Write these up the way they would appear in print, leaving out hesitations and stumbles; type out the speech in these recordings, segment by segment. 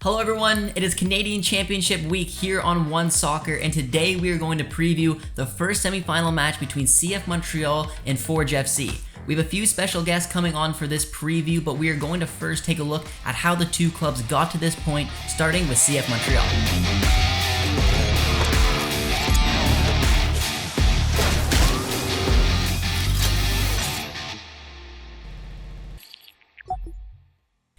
Hello everyone, it is Canadian Championship Week here on OneSoccer, and today we are going to preview the first semi-final match between CF Montreal and Forge FC. We have a few special guests coming on for this preview, but we are going to first take a look at how the two clubs got to this point, starting with CF Montreal.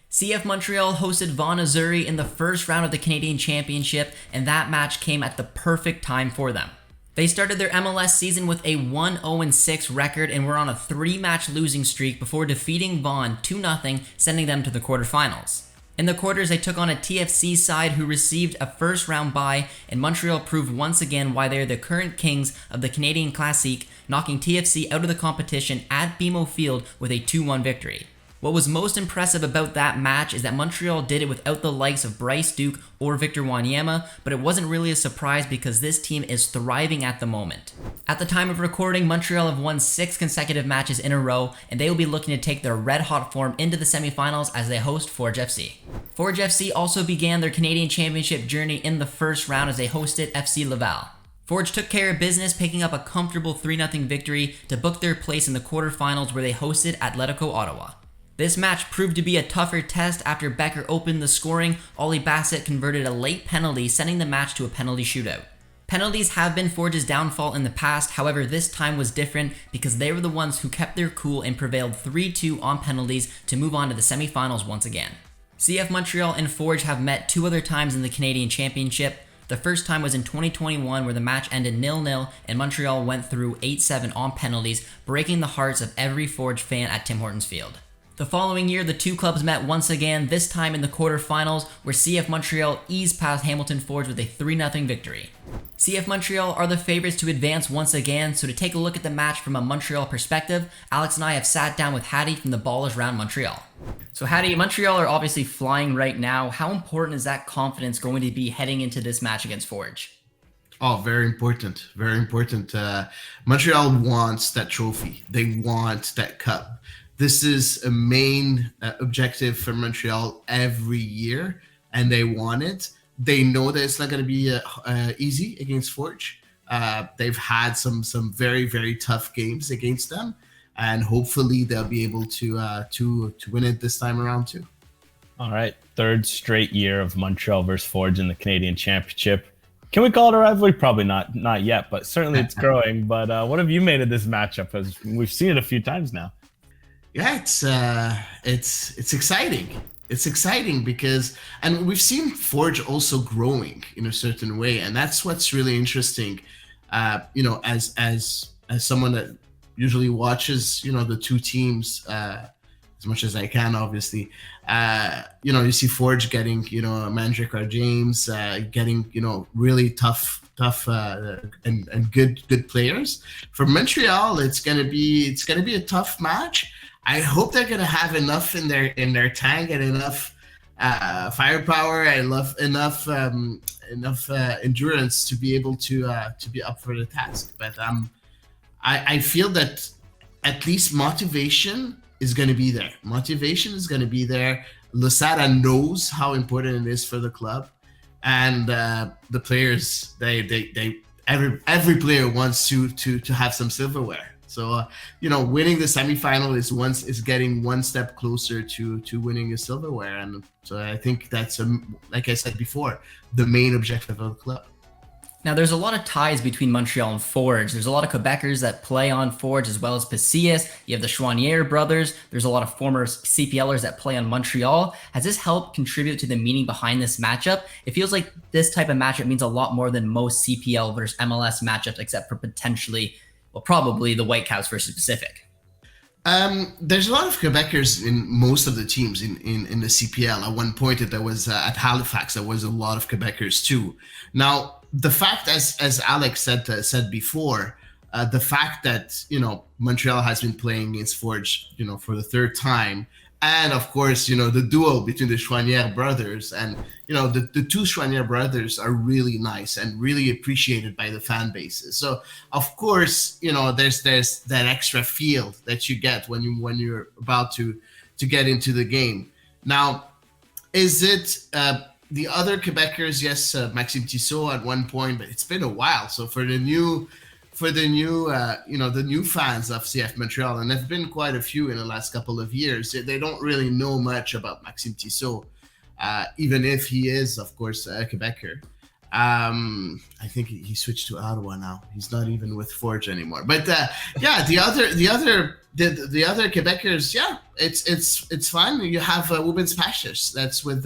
CF Montreal hosted Vaughan Azzurri in the first round of the Canadian Championship, and that match came at the perfect time for them. They started their MLS season with a 1-0-6 record and were on a 3-match losing streak before defeating Vaughan 2-0, sending them to the quarterfinals. In the quarters, they took on a TFC side who received a first-round bye, and Montreal proved once again why they are the current kings of the Canadian Classique, knocking TFC out of the competition at BMO Field with a 2-1 victory. What was most impressive about that match is that Montreal did it without the likes of Bryce Duke or Victor Wanyama, but it wasn't really a surprise because this team is thriving at the moment. At the time of recording, Montreal have won 6 consecutive matches in a row, and they will be looking to take their red-hot form into the semifinals as they host Forge FC. Forge FC also began their Canadian Championship journey in the first round as they hosted FC Laval. Forge took care of business, picking up a comfortable 3-0 victory to book their place in the quarterfinals where they hosted Atletico Ottawa. This match proved to be a tougher test after Becker opened the scoring. Ollie Bassett converted a late penalty, sending the match to a penalty shootout. Penalties have been Forge's downfall in the past, however this time was different because they were the ones who kept their cool and prevailed 3-2 on penalties to move on to the semifinals once again. CF Montreal and Forge have met 2 other times in the Canadian Championship. The first time was in 2021 where the match ended 0-0 and Montreal went through 8-7 on penalties, breaking the hearts of every Forge fan at Tim Hortons Field. The following year, the two clubs met once again, this time in the quarterfinals, where CF Montreal eased past Hamilton Forge with a 3-0 victory. CF Montreal are the favorites to advance once again, so to take a look at the match from a Montreal perspective, Alex and I have sat down with Hady from the Ball is Round Montreal. So Hady, Montreal are obviously flying right now. How important is that confidence going to be heading into this match against Forge? Oh, very important. Very important. Montreal wants that trophy. They want that cup. This is a main objective for Montreal every year, and they want it. They know that it's not going to be easy against Forge. They've had some very, very tough games against them, and hopefully they'll be able to win it this time around too. All right, 3rd straight year of Montreal versus Forge in the Canadian Championship. Can we call it a rivalry? Probably not yet, but certainly it's growing. But what have you made of this matchup? Because we've seen it a few times now. Yeah, it's exciting. It's exciting because, and we've seen Forge also growing in a certain way, and that's what's really interesting. As someone that usually watches, the two teams as much as I can, obviously. You see Forge getting, Mandrick James, getting, really tough and good players. For Montreal, it's gonna be a tough match. I hope they're gonna have enough in their tank and enough firepower and enough endurance to be able to be up for the task. But I feel that at least motivation is going to be there. Motivation is going to be there. Losada knows how important it is for the club, and the players. Every player wants to have some silverware. So winning the semifinal is getting one step closer to winning a silverware, and so I think that's like I said before, the main objective of the club. Now, there's a lot of ties between Montreal and Forge. There's a lot of Quebecers that play on Forge as well as Pasillas. You have the Chouanière brothers. There's a lot of former CPLers that play on Montreal. Has this helped contribute to the meaning behind this matchup? It feels like this type of matchup means a lot more than most CPL versus MLS matchups, except for probably the Whitecaps versus Pacific. There's a lot of Quebecers in most of the teams in the CPL. At one point, there was at Halifax, there was a lot of Quebecers too. Now, the fact, as Alex said before, the fact that Montreal has been playing against Forge, for the 3rd time, and of course, the duel between the Chouanière brothers, and the two Chouanière brothers are really nice and really appreciated by the fan bases. So of course, there's that extra feel that you get when you're about to get into the game. Now, is it the other Quebecers, yes, Maxime Tissot at one point, but it's been a while. So for the new the new fans of CF Montreal, and there've been quite a few in the last couple of years, they don't really know much about Maxime Tissot, even if he is, of course, a Quebecer. I think he switched to Ottawa now. He's not even with Forge anymore. But the other Quebecers, yeah, it's fun. You have Women's Pashas. That's with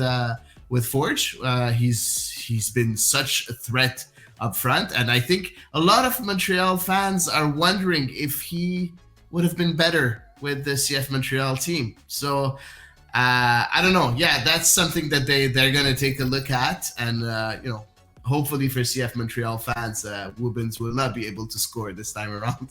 Forge. He's been such a threat up front, and I think a lot of Montreal fans are wondering if he would have been better with the CF Montreal team. So I don't know. Yeah, that's something that they're gonna take a look at, and hopefully for CF Montreal fans, Woobens will not be able to score this time around.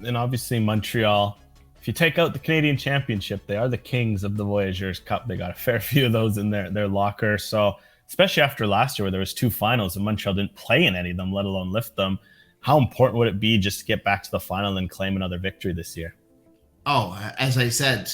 And obviously Montreal, if you take out the Canadian Championship, they are the kings of the Voyageurs Cup. They got a fair few of those in their locker. So especially after last year where there was 2 finals and Montreal didn't play in any of them, let alone lift them, how important would it be just to get back to the final and claim another victory this year? Oh, as I said,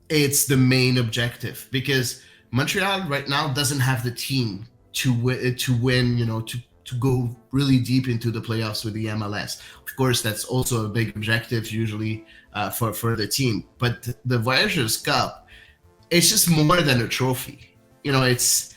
it's the main objective, because Montreal right now doesn't have the team to win, to go really deep into the playoffs with the MLS. Of course, that's also a big objective usually for the team. But the Voyageurs Cup, it's just more than a trophy. It's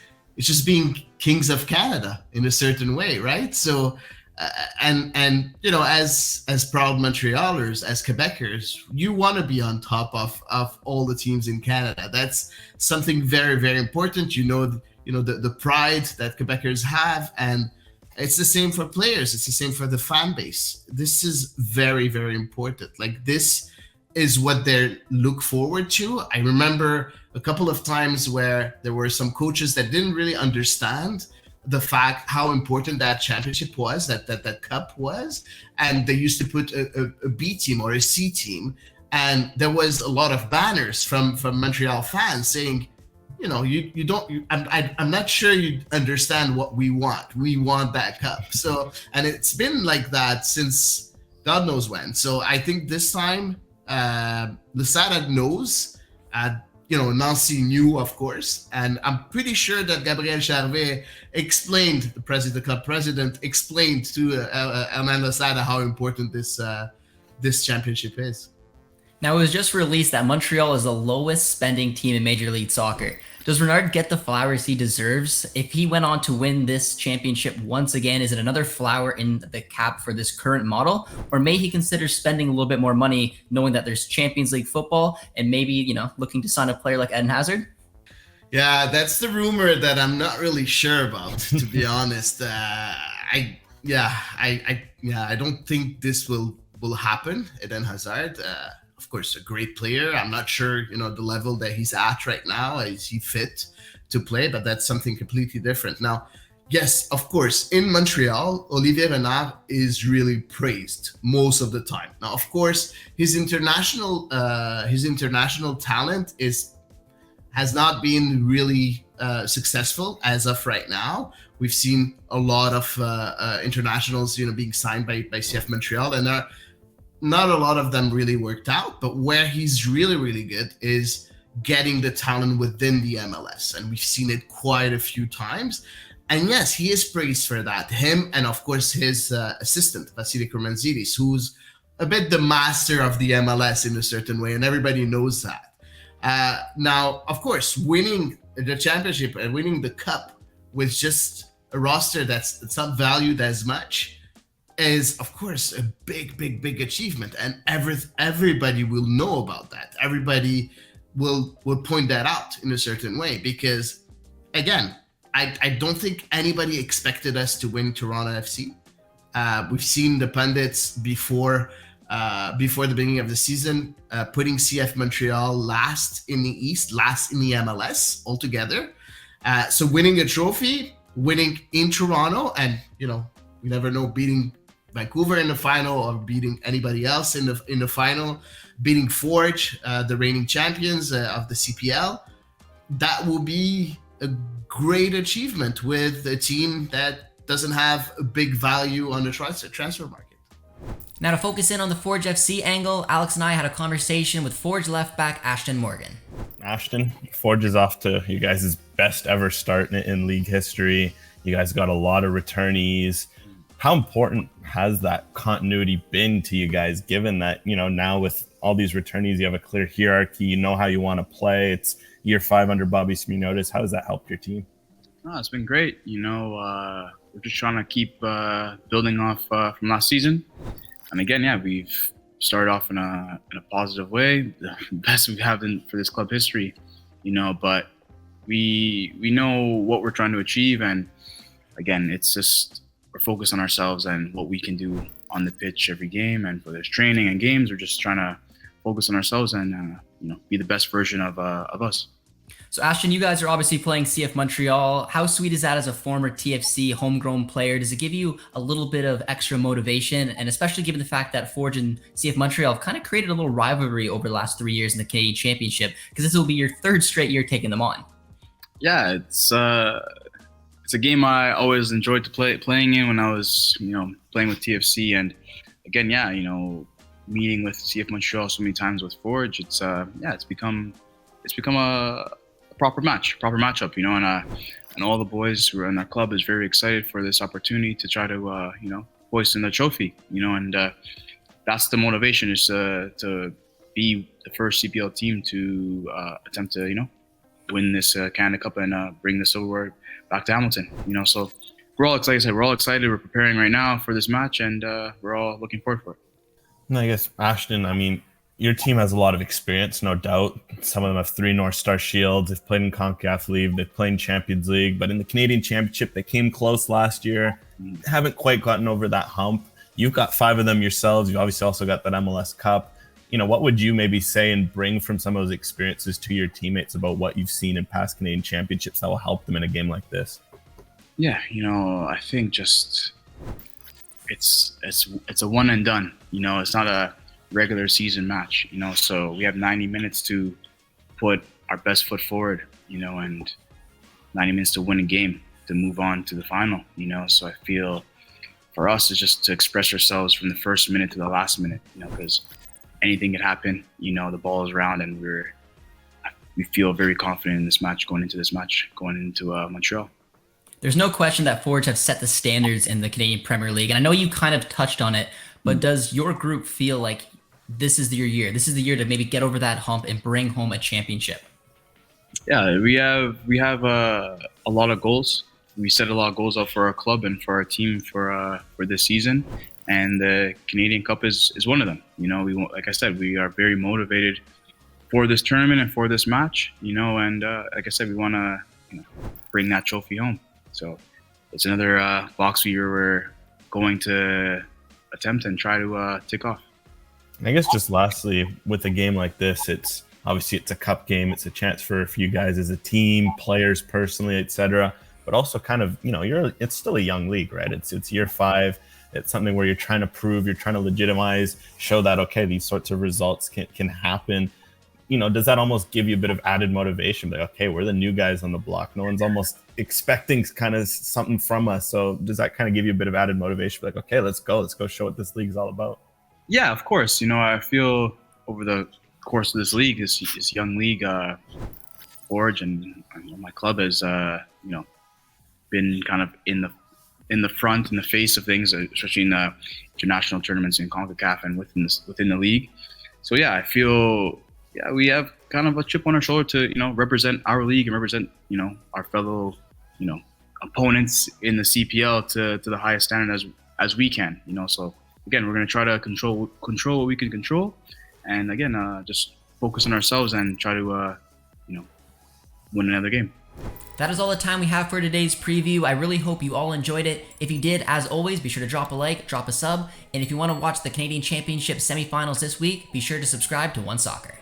just being kings of Canada in a certain way, right? So, as proud Montrealers, as Quebecers, you want to be on top of all the teams in Canada. That's something very, very important. The pride that Quebecers have, and it's the same for players. It's the same for the fan base. This is very, very important. Like, this is what they look forward to. I remember a couple of times where there were some coaches that didn't really understand the fact how important that championship was, that cup was, and they used to put a B team or a C team, and there was a lot of banners from Montreal fans saying, I'm not sure you understand what we want. We want that cup. So, and it's been like that since God knows when. So I think this time, Lasada knows, Nancy knew, of course, and I'm pretty sure that Gabriel Charvet explained, the club president explained to Hernan Lasada how important this championship is. Now, it was just released that Montreal is the lowest spending team in Major League Soccer. Does Renard get the flowers he deserves? If he went on to win this championship once again, is it another flower in the cap for this current model? Or may he consider spending a little bit more money, knowing that there's Champions League football and maybe, looking to sign a player like Eden Hazard? Yeah, that's the rumor that I'm not really sure about, to be honest. I don't think this will happen. Eden Hazard, of course, a great player. I'm not sure, the level that he's at right now. Is he fit to play? But that's something completely different. Now, yes, of course, in Montreal, Olivier Renard is really praised most of the time. Now, of course, his international talent has not been really successful as of right now. We've seen a lot of internationals, being signed by CF Montreal, and not a lot of them really worked out. But where he's really, really good is getting the talent within the MLS, and we've seen it quite a few times. And yes, he is praised for that. Him, and of course his assistant, Vasilis Romanzidis, who's a bit the master of the MLS in a certain way, and everybody knows that. Now, of course, winning the championship and winning the cup with just a roster that's not valued as much is, of course, a big achievement, and everybody will know about that. Everybody will point that out in a certain way, because, again, I don't think anybody expected us to win Toronto FC. We've seen the pundits before the beginning of the season putting CF Montreal last in the East, last in the MLS altogether. So winning a trophy, winning in Toronto, and we never know, beating Vancouver in the final or beating anybody else in the final, beating Forge, the reigning champions of the CPL. That will be a great achievement with a team that doesn't have a big value on the transfer market. Now, to focus in on the Forge FC angle, Alex and I had a conversation with Forge left back Ashtone Morgan. Ashtone, Forge is off to you guys' best ever start in league history. You guys got a lot of returnees. How important has that continuity been to you guys, given that, now with all these returnees, you have a clear hierarchy, you know how you want to play. It's year 5 under Bobby Sminotis. How has that helped your team? Oh, it's been great. We're just trying to keep building off from last season. And again, we've started off in a positive way, the best we have for this club history, but we know what we're trying to achieve. And again, it's just, we're focused on ourselves and what we can do on the pitch every game. And for this training and games, we're just trying to focus on ourselves and, be the best version of us. So Ashtone, you guys are obviously playing CF Montreal. How sweet is that as a former TFC homegrown player? Does it give you a little bit of extra motivation? And especially given the fact that Forge and CF Montreal have kind of created a little rivalry over the last 3 years in the Canadian Championship, because this will be your 3rd straight year taking them on. Yeah, it's a game I always enjoyed playing in when I was, playing with TFC. And again, meeting with CF Montreal so many times with Forge, it's become a proper matchup, and all the boys who are in our club is very excited for this opportunity to try to, hoist in the trophy, and that's the motivation, is to be the first CPL team to attempt to, win this Canada Cup and bring the silverware back to Hamilton, so we're all excited. We're preparing right now for this match, and we're all looking forward for it. And I guess, Ashtone, your team has a lot of experience, no doubt. Some of them have 3 North Star Shields. They've played in CONCACAF League. They've played in Champions League. But in the Canadian Championship, they came close last year. Haven't quite gotten over that hump. You've got 5 of them yourselves. You've obviously also got that MLS Cup. What would you maybe say and bring from some of those experiences to your teammates about what you've seen in past Canadian Championships that will help them in a game like this? Yeah, I think just it's a one and done. It's not a regular season match, so we have 90 minutes to put our best foot forward, and 90 minutes to win a game, to move on to the final, so I feel for us it's just to express ourselves from the first minute to the last minute, because anything could happen, the ball is around, and we feel very confident in this match, going into Montreal. There's no question that Forge have set the standards in the Canadian Premier League, and I know you kind of touched on it, but does your group feel like this is your year? This is the year to maybe get over that hump and bring home a championship? Yeah, we have a lot of goals. We set a lot of goals up for our club and for our team for this season, and the Canadian Cup is one of them. Like I said, we are very motivated for this tournament and for this match. And like I said, we want to bring that trophy home. So it's another box we're going to attempt and try to tick off. I guess just lastly, with a game like this, it's a cup game. It's a chance for you guys as a team, players personally, etc. But also kind of, it's still a young league, right? It's year 5. It's something where you're trying to prove, you're trying to legitimize, show that, okay, these sorts of results can happen. Does that almost give you a bit of added motivation? Like, okay, we're the new guys on the block. No one's almost expecting kind of something from us. So does that kind of give you a bit of added motivation? Like, okay, let's go show what this league is all about. Yeah, of course. I feel over the course of this league, this young league, Forge and my club has, been kind of in the front, in the face of things, especially in the international tournaments in CONCACAF and within the league. So yeah, I feel we have kind of a chip on our shoulder to represent our league and represent our fellow opponents in the CPL to the highest standard as we can. So again, we're going to try to control what we can control, and again, just focus on ourselves and try to win another game. That is all the time we have for today's preview. I really hope you all enjoyed it. If you did, as always, be sure to drop a like, drop a sub, and if you want to watch the Canadian Championship semifinals this week, be sure to subscribe to OneSoccer.